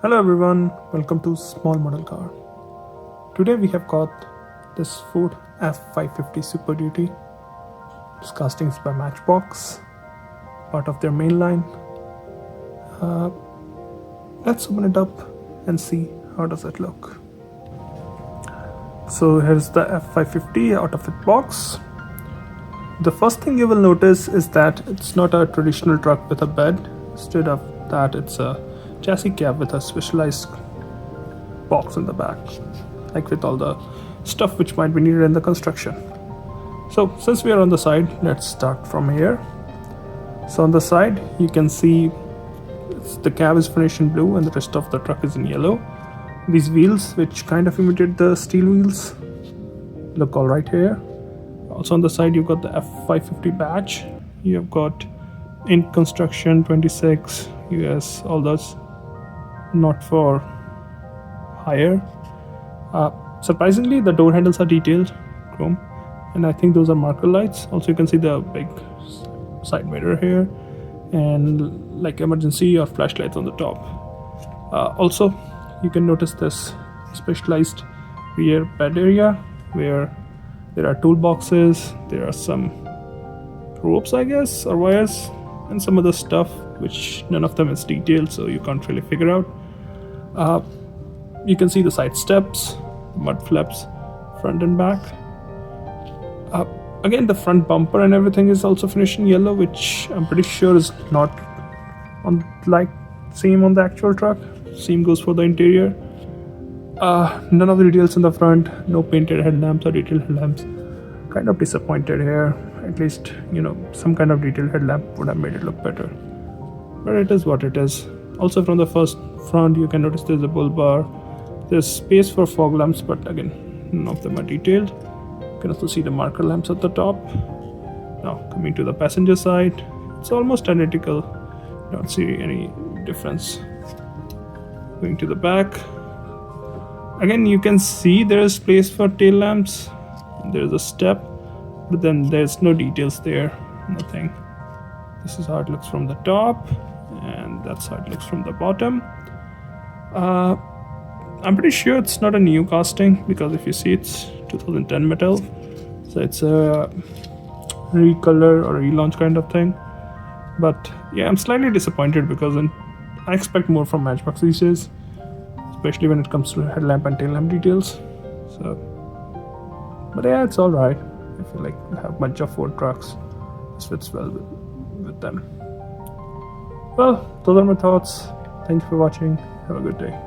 Hello everyone, welcome to Small Model Car. Today we have got this Ford F550 Super Duty. This casting is by Matchbox, part of their main line. Let's open it up and see how does it look. So here's the F550 out of its box. The first thing you will notice is that it's not a traditional truck with a bed. Instead of that, it's a chassis cab with a specialized box in the back, like with all the stuff which might be needed in the construction. So since we are on the side, let's start from here. So on the side you can see the cab is finished in blue and the rest of the truck is in yellow. These wheels, which kind of imitate the steel wheels, look all right here. Also on the side you've got the F550 badge. You've got in construction 26 US, all those not for hire. Surprisingly, the door handles are detailed chrome, and I think those are marker lights. Also you can see the big side mirror here and like emergency or flashlights on the top. Also you can notice this specialized rear bed area where there are toolboxes, there are some ropes I guess or wires and some other stuff which none of them is detailed, so you can't really figure out. You can see the side steps, mud flaps, front and back. Again, the front bumper and everything is also finished in yellow, which I'm pretty sure is not on like same on the actual truck. Same goes for the interior. None of the details in the front, no painted headlamps or detailed headlamps. Kind of disappointed here. At least, some kind of detailed headlamp would have made it look better. But it is what it is. Also from the front you can notice there's a bull bar. There's space for fog lamps, but again, none of them are detailed. You can also see the marker lamps at the top. Now coming to the passenger side, it's almost identical. Don't see any difference. Going to the back. Again, you can see there is place for tail lamps. There's a step, but then there's no details there, nothing. This is how it looks from the top, and that's how it looks from the bottom. I'm pretty sure it's not a new casting because if you see it's 2010 metal, so it's a recolor or relaunch kind of thing. But yeah, I'm slightly disappointed because I expect more from Matchbox these days, especially when it comes to headlamp and tail lamp details. But yeah, it's all right. I feel like we have a bunch of Ford trucks. This fits well with them. Well, those are my thoughts. Thank you for watching. Have a good day.